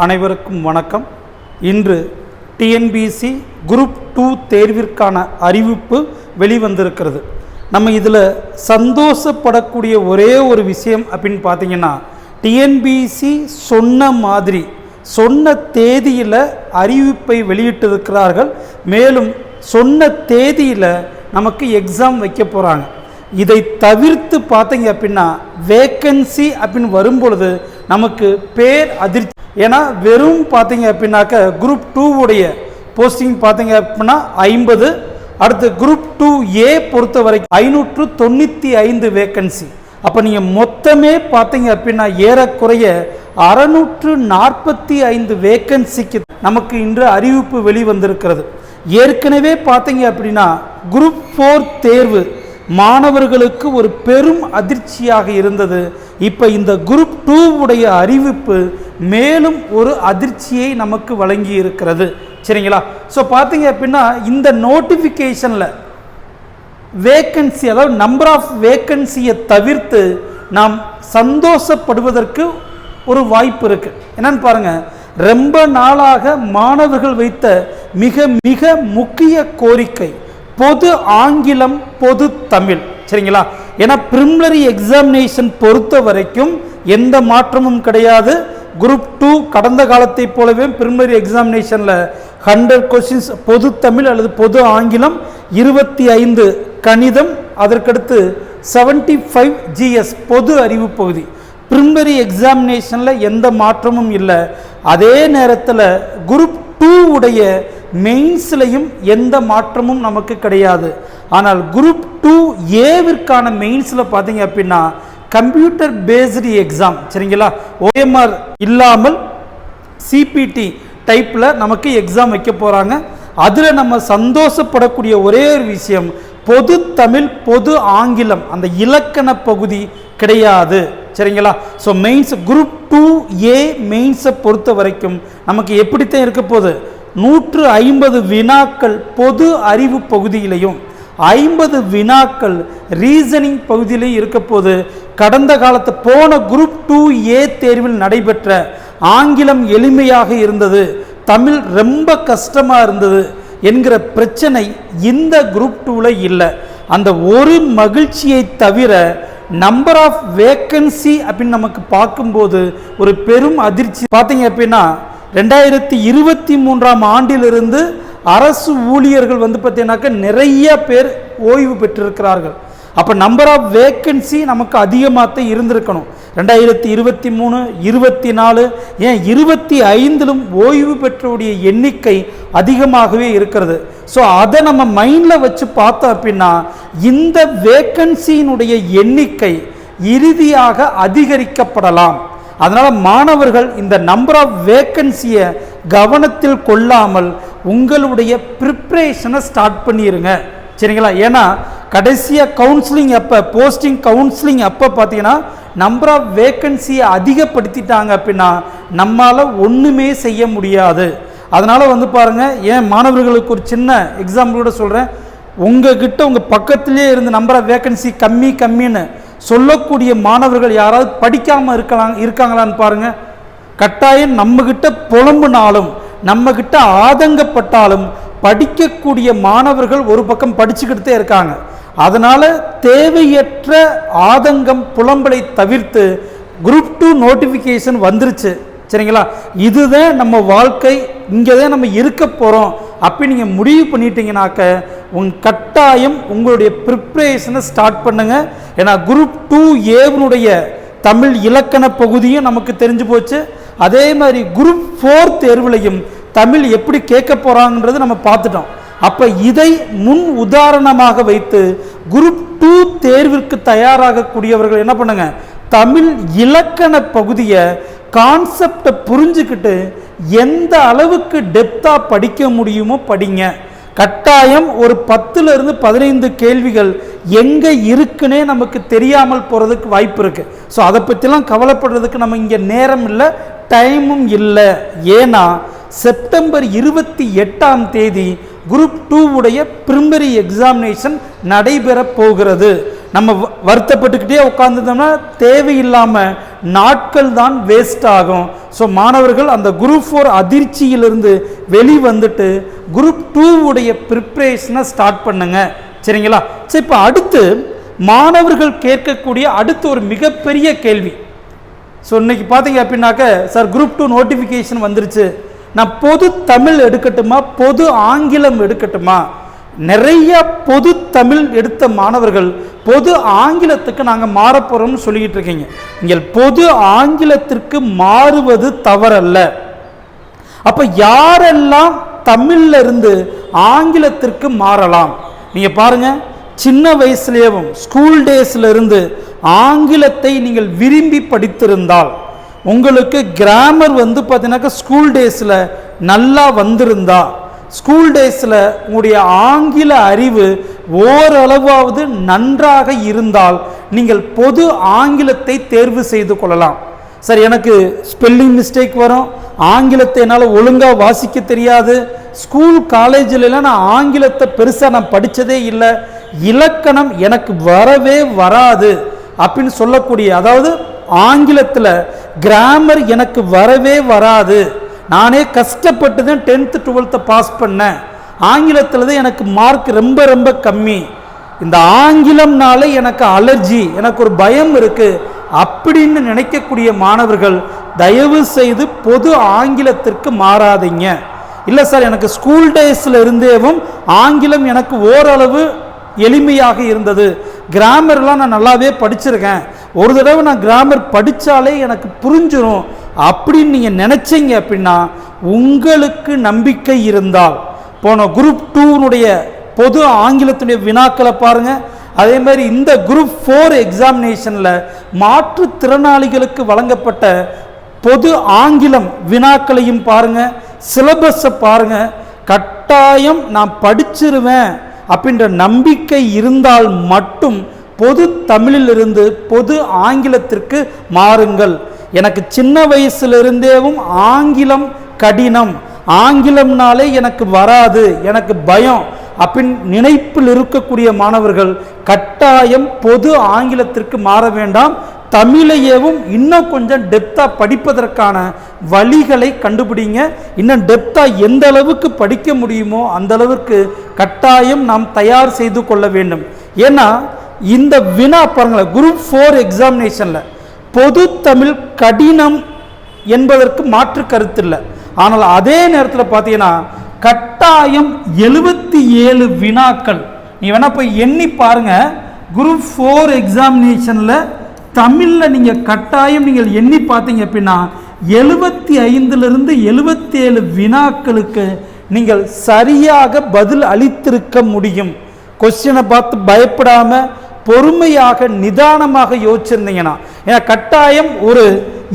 அனைவருக்கும் வணக்கம். இன்று டிஎன்பிஎஸ்சி குரூப் 2 தேர்விற்கான அறிவிப்பு வெளிவந்திருக்கிறது. நம்ம இதில் சந்தோஷப்படக்கூடிய ஒரே ஒரு விஷயம் அப்படின்னு பார்த்தீங்கன்னா, டிஎன்பிஎஸ்சி சொன்ன மாதிரி சொன்ன தேதியில் அறிவிப்பை வெளியிட்டிருக்கிறார்கள். மேலும் சொன்ன தேதியில் நமக்கு எக்ஸாம் வைக்க போகிறாங்க. இதை தவிர்த்து பார்த்தீங்க அப்படின்னா வேக்கன்சி அப்படின்னு வரும்பொழுது நமக்கு பேர் அதிர்ச்சி. ஏன்னா வெறும் பார்த்தீங்க அப்படின்னாக்க குரூப் 2 உடைய போஸ்டிங் பார்த்தீங்க அப்படின்னா 50, அடுத்து குரூப் 2A பொறுத்த வரைக்கும் 595 வேக்கன்சி. அப்போ நீங்கள் மொத்தமே பார்த்தீங்க அப்படின்னா ஏறக்குறைய 645 வேக்கன்சிக்கு நமக்கு இன்று அறிவிப்பு வெளிவந்திருக்கிறது. ஏற்கனவே பார்த்தீங்க அப்படின்னா குரூப் 4 தேர்வு மாணவர்களுக்கு ஒரு பெரும் அதிர்ச்சியாக இருந்தது. இப்போ இந்த குரூப் 2 உடைய அறிவிப்பு மேலும் ஒரு அதிர்ச்சியை நமக்கு வழங்கி இருக்கிறது. சரிங்களா? ஸோ பார்த்தீங்க அப்படின்னா இந்த நோட்டிஃபிகேஷனில் வேக்கன்சி, அதாவது நம்பர் ஆஃப் வேக்கன்சியை தவிர்த்து நாம் சந்தோஷப்படுவதற்கு ஒரு வாய்ப்பு இருக்குது. என்னன்னு பாருங்கள், ரொம்ப நாளாக மாணவர்கள் வைத்த மிக மிக முக்கிய கோரிக்கை பொது ஆங்கிலம், பொது தமிழ். சரிங்களா? ஏன்னா ப்ரிலிமினரி எக்ஸாமினேஷன் பொறுத்த வரைக்கும் எந்த மாற்றமும் கிடையாது. குரூப் 2 கடந்த காலத்தை போலவே ப்ரிலிமினரி எக்ஸாமினேஷனில் 100 கொஸ்டின்ஸ் பொது தமிழ் அல்லது பொது ஆங்கிலம், 25 கணிதம், அதற்கடுத்து 75 GS பொது அறிவு பகுதி. ப்ரிலிமினரி எக்ஸாமினேஷனில் எந்த மாற்றமும் இல்லை. அதே நேரத்தில் குரூப் 2 உடைய மெயின்ஸ்லையும் எந்த மாற்றமும் நமக்கு கிடையாது. ஆனால் குரூப் 2Aவிற்கான மெயின்ஸில் பார்த்தீங்க அப்படின்னா கம்ப்யூட்டர் பேஸ்டு எக்ஸாம். சரிங்களா? OMR இல்லாமல் சிபிடி டைப்பில் நமக்கு எக்ஸாம் வைக்க போகிறாங்க. அதில் நம்ம சந்தோஷப்படக்கூடிய ஒரே ஒரு விஷயம், பொது தமிழ், பொது ஆங்கிலம் அந்த இலக்கண பகுதி கிடையாது. சரிங்களா? ஸோ மெயின்ஸ் குரூப் 2A மெயின்ஸை பொறுத்த வரைக்கும் நமக்கு எப்படித்தான் இருக்க போகுது, 150 வினாக்கள் பொது அறிவு பகுதியிலையும் 50 வினாக்கள் ரீசனிங் பகுதியிலையும் இருக்க போது. கடந்த காலத்து போன குரூப் 2A தேர்வில் நடைபெற்ற ஆங்கிலம் எளிமையாக இருந்தது, தமிழ் ரொம்ப கஷ்டமாக இருந்தது என்கிற பிரச்சனை இந்த குரூப் 2ல் இல்லை. அந்த ஒரு மகிழ்ச்சியை தவிர நம்பர் ஆஃப் வேக்கன்சி அப்படின்னு நமக்கு பார்க்கும்போது ஒரு பெரும் அதிர்ச்சி. பார்த்தீங்க அப்படின்னா 2023ஆம் ஆண்டிலிருந்து அரசு ஊழியர்கள் பார்த்தீங்கன்னாக்க நிறைய பேர் ஓய்வு பெற்றிருக்கிறார்கள். அப்போ நம்பர் ஆஃப் வேக்கன்சி நமக்கு அதிகமாக இருந்திருக்கணும். 2023, 24, ஏன் 25லும் ஓய்வு பெற்றவுடைய எண்ணிக்கை அதிகமாகவே இருக்கிறது. ஸோ அதை நம்ம மைண்டில் வச்சு பார்த்தோம் அப்படின்னா இந்த வேக்கன்சியினுடைய எண்ணிக்கை இறுதியாக அதிகரிக்கப்படலாம். அதனால் மாணவர்கள் இந்த நம்பர் ஆஃப் வேக்கன்சியை கவனத்தில் கொள்ளாமல் உங்களுடைய ப்ரிப்ரேஷனை ஸ்டார்ட் பண்ணிடுங்க. சரிங்களா? ஏன்னா கடைசியாக கவுன்சிலிங் அப்போ, போஸ்டிங் கவுன்சிலிங் அப்போ பார்த்தீங்கன்னா நம்பர் ஆஃப் வேக்கன்சியை அதிகப்படுத்திட்டாங்க அப்படின்னா நம்மளால் ஒன்றுமே செய்ய முடியாது. அதனால் பாருங்கள், ஏன் மாணவர்களுக்கு ஒரு சின்ன எக்ஸாம்பிள் கூட சொல்கிறேன். உங்ககிட்ட உங்கள் பக்கத்திலே இருந்து நம்பர் ஆஃப் வேக்கன்சி கம்மின்னு சொல்லக்கூடிய மாணவர்கள் யாராவது படிக்காமல் இருக்காங்களான்னு பாருங்கள். கட்டாயம் நம்மகிட்ட புலம்புனாலும் நம்மகிட்ட ஆதங்கப்பட்டாலும் படிக்கக்கூடிய மாணவர்கள் ஒரு பக்கம் படிச்சுக்கிட்டே இருக்காங்க. அதனால் தேவையற்ற ஆதங்கம், புலம்பலை தவிர்த்து குரூப் 2 நோட்டிஃபிகேஷன் வந்துருச்சு. சரிங்களா? இதுதான் நம்ம வாழ்க்கை, இங்கே தான் நம்ம இருக்க போகிறோம் அப்படி நீங்கள் முடிவு பண்ணிட்டீங்கன்னாக்க கட்டாயம் உங்களுடைய ப்ரிப்ரேஷனை ஸ்டார்ட் பண்ணுங்கள். ஏன்னா குரூப் 2Aவினுடைய தமிழ் இலக்கண பகுதியும் நமக்கு தெரிஞ்சு போச்சு. அதே மாதிரி குரூப் 4 தேர்வுலையும் தமிழ் எப்படி கேட்க போகிறாங்கன்றது நம்ம பார்த்துட்டோம். அப்போ இதை முன் உதாரணமாக வைத்து குரூப் 2 தேர்விற்கு தயாராகக்கூடியவர்கள் என்ன பண்ணுங்க, தமிழ் இலக்கண பகுதியை கான்செப்டை புரிஞ்சுக்கிட்டு எந்த அளவுக்கு டெப்த்தாக படிக்க முடியுமோ படிங்க. கட்டாயம் ஒரு 10லிருந்து 15 கேள்விகள் எங்கே இருக்குன்னே நமக்கு தெரியாமல் போகிறதுக்கு வாய்ப்பு இருக்குது. ஸோ அதை பற்றிலாம் கவலைப்படுறதுக்கு நம்ம இங்கே நேரம் இல்லை, டைமும் இல்லை. ஏன்னா செப்டம்பர் 28ஆம் தேதி குரூப் 2 உடைய ப்ரிலிமினரி எக்ஸாமினேஷன் நடைபெற போகிறது. நம்ம வருத்தப்பட்டுக்கிட்டே உட்காந்துட்டோம்னா தேவையில்லாமல் நாட்கள் தான் வேஸ்ட் ஆகும். ஸோ மாணவர்கள் அந்த குரூப் 4 அதிர்ச்சியிலிருந்து வெளிவந்துட்டு குரூப் 2 உடைய ப்ரிப்ரேஷனை ஸ்டார்ட் பண்ணுங்க. சரிங்களா? சரி, இப்போ அடுத்து மாணவர்கள் கேட்கக்கூடிய அடுத்து ஒரு மிகப்பெரிய கேள்வி. ஸோ இன்னைக்கு பார்த்தீங்க அப்படின்னாக்க, சார் குரூப் 2 நோட்டிஃபிகேஷன் வந்துருச்சு, நான் பொது தமிழ் எடுக்கட்டுமா பொது ஆங்கிலம் எடுக்கட்டுமா? நிறைய பொது தமிழ் எடுத்த மாணவர்கள் பொது ஆங்கிலத்துக்கு நாங்கள் மாறப்போகிறோம்னு சொல்லிக்கிட்டு இருக்கீங்க. நீங்கள் பொது ஆங்கிலத்திற்கு மாறுவது தவறல்ல. அப்போ யாரெல்லாம் தமிழ்ல இருந்து ஆங்கிலத்திற்கு மாறலாம்? நீங்கள் பாருங்க, சின்ன வயசுலேயும் ஸ்கூல் டேஸ்ல இருந்து ஆங்கிலத்தை நீங்கள் விரும்பி படித்திருந்தால், உங்களுக்கு கிராமர் வந்து பார்த்தீங்கன்னாக்கா ஸ்கூல் டேஸில் நல்லா வந்திருந்தா, ஸ்கூல் டேஸில் உங்களுடைய ஆங்கில அறிவு ஓரளவாவது நன்றாக இருந்தால் நீங்கள் பொது ஆங்கிலத்தை தேர்வு செய்து கொள்ளலாம். சார் எனக்கு ஸ்பெல்லிங் மிஸ்டேக் வரும், ஆங்கிலத்தை என்னால் ஒழுங்காக வாசிக்க தெரியாது, ஸ்கூல் காலேஜிலலாம் நான் ஆங்கிலத்தை பெருசாக நான் படித்ததே இல்லை, இலக்கணம் எனக்கு வரவே வராது அப்படின்னு சொல்லக்கூடிய, அதாவது ஆங்கிலத்தில் கிராமர் எனக்கு வரவே வராது, நானே கஷ்டப்பட்டு தான் 10th 12th பாஸ் பண்ணேன், ஆங்கிலத்தில் தான் எனக்கு மார்க் ரொம்ப ரொம்ப கம்மி, இந்த ஆங்கிலம்னால எனக்கு அலர்ஜி, எனக்கு ஒரு பயம் இருக்கு அப்படின்னு நினைக்கக்கூடிய மாணவர்கள் தயவு செய்து பொது ஆங்கிலத்திற்கு மாறாதீங்க. இல்லை சார் எனக்கு ஸ்கூல் டேஸில் இருந்தேவும் ஆங்கிலம் எனக்கு ஓரளவு எளிமையாக இருந்தது, கிராமர்லாம் நான் நல்லாவே படிச்சிருக்கேன், ஒரு தடவை நான் கிராமர் படித்தாலே எனக்கு புரிஞ்சிடும் அப்படின்னு நீங்கள் நினச்சிங்க அப்படின்னா, உங்களுக்கு நம்பிக்கை இருந்தால் போன குரூப் 2 பொது ஆங்கிலத்துடைய வினாக்களை பாருங்கள். அதே மாதிரி இந்த குரூப் 4 எக்ஸாமினேஷனில் மாற்றுத்திறனாளிகளுக்கு வழங்கப்பட்ட பொது ஆங்கிலம் வினாக்களையும் பாருங்கள், சிலபஸை பாருங்கள். கட்டாயம் நான் படிச்சிருவேன் அப்படின்ற நம்பிக்கை இருந்தால் மட்டும் பொது தமிழிலிருந்து பொது ஆங்கிலத்திற்கு மாறுங்கள். எனக்கு சின்ன வயசுலிருந்தேவும் ஆங்கிலம் கடினம், ஆங்கிலம்னாலே எனக்கு வராது, எனக்கு பயம் அப்படின்னு நினைப்பில் இருக்கக்கூடிய மாணவர்கள் கட்டாயம் பொது ஆங்கிலத்திற்கு மாற வேண்டாம். தமிழையவும் இன்னும் கொஞ்சம் டெப்த்தாக படிப்பதற்கான வழிகளை கண்டுபிடிங்க. இன்னும் டெப்த்தாக எந்த அளவுக்கு படிக்க முடியுமோ அந்த அளவுக்கு கட்டாயம் நாம் தயார் செய்து கொள்ள வேண்டும். ஏன்னா இந்த வினா பாருங்களேன், குரூப் 4 எக்ஸாமினேஷனில் பொது தமிழ் கடினம் என்பதற்கு மாற்று கருத்து இல்லை. ஆனால் அதே நேரத்தில் பார்த்தீங்கன்னா கட்டாயம் 77 வினாக்கள், நீ வேணா போய் எண்ணி பாருங்க. குரூப் 4 எக்ஸாமினேஷனில் தமிழில் நீங்கள் கட்டாயம் நீங்கள் எண்ணி பார்த்தீங்க அப்படின்னா 75லிருந்து 77 வினாக்களுக்கு நீங்கள் சரியாக பதில் அளித்திருக்க முடியும். கொஸ்டினை பார்த்து பயப்படாமல் பொறுமையாக நிதானமாக யோசிச்சிருந்தீங்கன்னா, ஏன்னா கட்டாயம் ஒரு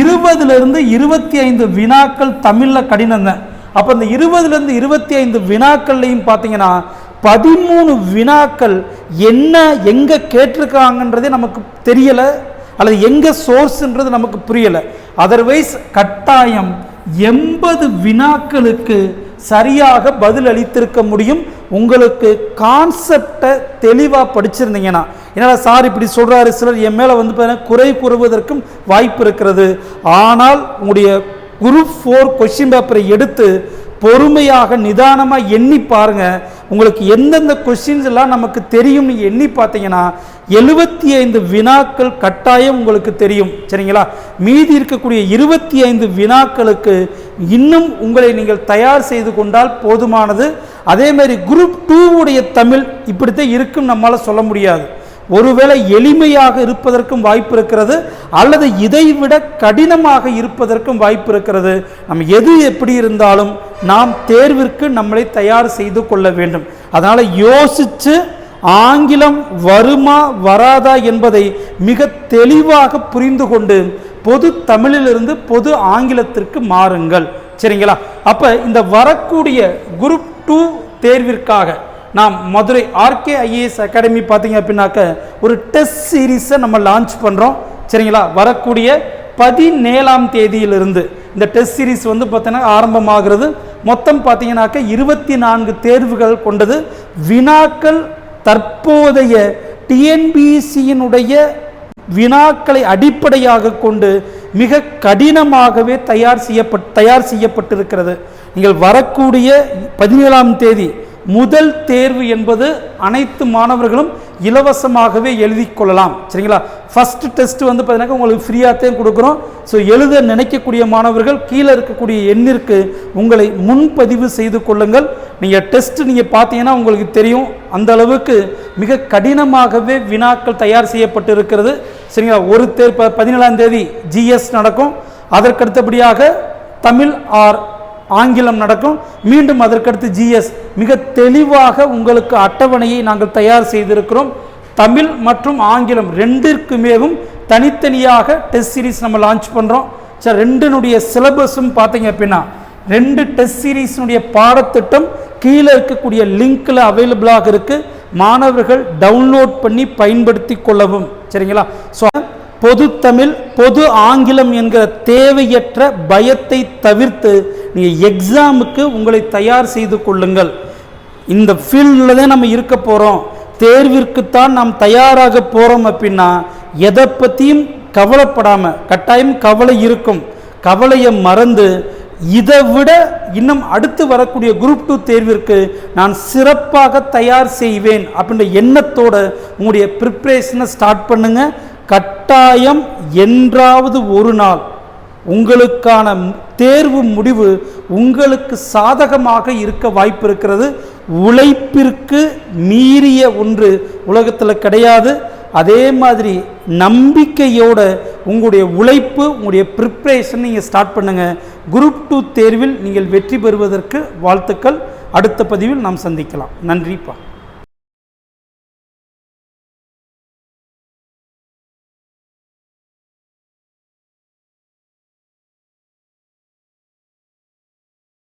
20லிருந்து 25 வினாக்கள் தமிழில் கடினம் தான். அப்போ இந்த 20லிருந்து 25 வினாக்கள்லையும் பார்த்தீங்கன்னா 13 வினாக்கள் என்ன எங்கே கேட்டிருக்காங்கன்றதே நமக்கு தெரியலை, அல்லது எங்கே சோர்ஸ்ன்றது நமக்கு புரியலை. அதர்வைஸ் கட்டாயம் 80 வினாக்களுக்கு சரியாக பதில் அளித்திருக்க முடியும். உங்களுக்கு கான்செப்டை தெளிவாக படிச்சிருந்தீங்கன்னா, ஏன்னா சார் இப்படி சொல்கிறாரு, சிலர் என் மேலே வந்து குறை கூறுவதற்கும் வாய்ப்பு இருக்கிறது. ஆனால் உங்களுடைய குரூப் 4 கொஸ்டின் பேப்பரை எடுத்து பொறுமையாக நிதானமாக எண்ணி பாருங்கள். உங்களுக்கு எந்தெந்த கொஸ்டின்ஸ் எல்லாம் நமக்கு தெரியும் நீங்கள் எண்ணி பார்த்தீங்கன்னா 75 வினாக்கள் கட்டாயம் உங்களுக்கு தெரியும். சரிங்களா? மீதி இருக்கக்கூடிய 25 வினாக்களுக்கு இன்னும் உங்களை நீங்கள் தயார் செய்து கொண்டால் போதுமானது. அதே மாதிரி குரூப் 2 தமிழ் இப்படித்தான் இருக்கும் நம்மளால் சொல்ல முடியாது. ஒருவேளை எளிமையாக இருப்பதற்கும் வாய்ப்பு இருக்கிறது, அல்லது இதைவிட கடினமாக இருப்பதற்கும் வாய்ப்பு இருக்கிறது. நம்ம எது எப்படி இருந்தாலும் நாம் தேர்விற்கு நம்மளை தயார் செய்து கொள்ள வேண்டும். அதனால் யோசித்து ஆங்கிலம் வருமா வராதா என்பதை மிக தெளிவாக புரிந்து கொண்டு பொது தமிழிலிருந்து பொது ஆங்கிலத்திற்கு மாறுங்கள். சரிங்களா? அப்போ இந்த வரக்கூடிய குரூப் 2 தேர்விற்காக நாம் மதுரை ஆர்கே ஐஏஎஸ் அகாடமி பார்த்தீங்க அப்படின்னாக்க ஒரு டெஸ்ட் சீரீஸை நம்ம லான்ச் பண்ணுறோம். சரிங்களா? வரக்கூடிய 17ஆம் தேதியிலிருந்து இந்த டெஸ்ட் சீரீஸ் வந்து பார்த்தீங்கன்னா ஆரம்பமாகிறது. மொத்தம் பார்த்தீங்கன்னாக்க 24 தேர்வுகள் கொண்டது. வினாக்கள் தற்போதைய டிஎன்பிஎஸ்சியினுடைய வினாக்களை அடிப்படையாக கொண்டு மிக கடினமாகவே தயார் செய்யப்பட்டிருக்கிறது. நீங்கள் வரக்கூடிய 17ஆம் தேதி முதல் தேர்வு என்பது அனைத்து மாணவர்களும் இலவசமாகவே எழுதி கொள்ளலாம். சரிங்களா? ஃபஸ்ட்டு டெஸ்ட் வந்து பார்த்தீங்கன்னா உங்களுக்கு ஃப்ரீயாகத்தையும் கொடுக்குறோம். ஸோ எழுத நினைக்கக்கூடிய மாணவர்கள் கீழே இருக்கக்கூடிய எண்ணிற்கு உங்களை முன்பதிவு செய்து கொள்ளுங்கள். நீங்கள் டெஸ்ட் நீங்கள் பார்த்தீங்கன்னா உங்களுக்கு தெரியும், அந்த அளவுக்கு மிக கடினமாகவே வினாக்கள் தயார் செய்யப்பட்டு இருக்கிறது. சரிங்களா? ஒரு 17ஆம் தேதி ஜிஎஸ் நடக்கும். அதற்கடுத்தபடியாக தமிழ் ஆர் ஆங்கிலம் நடக்கும். மீண்டும் அதற்கடுத்து ஜிஎஸ். மிக தெளிவாக உங்களுக்கு அட்டவணையை நாங்கள் தயார் செய்திருக்கிறோம். தமிழ் மற்றும் ஆங்கிலம் ரெண்டிற்குமேவும் தனித்தனியாக டெஸ்ட் சீரீஸ் நம்ம லான்ச் பண்ணுறோம். சார், ரெண்டினுடைய சிலபஸும் பார்த்தீங்க அப்படின்னா 2 டெஸ்ட் சீரீஸினுடைய பாடத்திட்டம் கீழே இருக்கக்கூடிய லிங்க்கில் அவைலபிளாக இருக்குது. மாணவர்கள் டவுன்லோட் பண்ணி பயன்படுத்தி கொள்ளவும். சரிங்களா? ஸோ பொது தமிழ், பொது ஆங்கிலம் என்கிற தேவையற்ற பயத்தை தவிர்த்து நீங்கள் எக்ஸாமுக்கு உங்களை தயார் செய்து கொள்ளுங்கள். இந்த ஃபீல்டில் தான் நம்ம இருக்க போகிறோம், தேர்விற்குத்தான் நாம் தயாராக போகிறோம் அப்படின்னா எதை பற்றியும் கவலைப்படாமல், கட்டாயம் கவலை இருக்கும், கவலையை மறந்து இதை விட இன்னும் அடுத்து வரக்கூடிய குரூப் 2 தேர்விற்கு நான் சிறப்பாக தயார் செய்வேன் அப்படின்ற எண்ணத்தோட உங்களுடைய ப்ரிப்ரேஷனை ஸ்டார்ட் பண்ணுங்க. கட்டாயம் என்றாவது ஒரு நாள் உங்களுக்கான தேர்வு முடிவு உங்களுக்கு சாதகமாக இருக்க வாய்ப்பு இருக்கிறது. உழைப்பிற்கு மீறிய ஒன்று உலகத்தில் கிடையாது. அதே மாதிரி நம்பிக்கையோட உங்களுடைய உழைப்பு, உங்களுடைய ப்ரிப்ரேஷன் நீங்கள் ஸ்டார்ட் பண்ணுங்கள். குரூப் 2 தேர்வில் நீங்கள் வெற்றி பெறுவதற்கு வாழ்த்துக்கள். அடுத்த பதிவில் நாம் சந்திக்கலாம். நன்றிப்பா.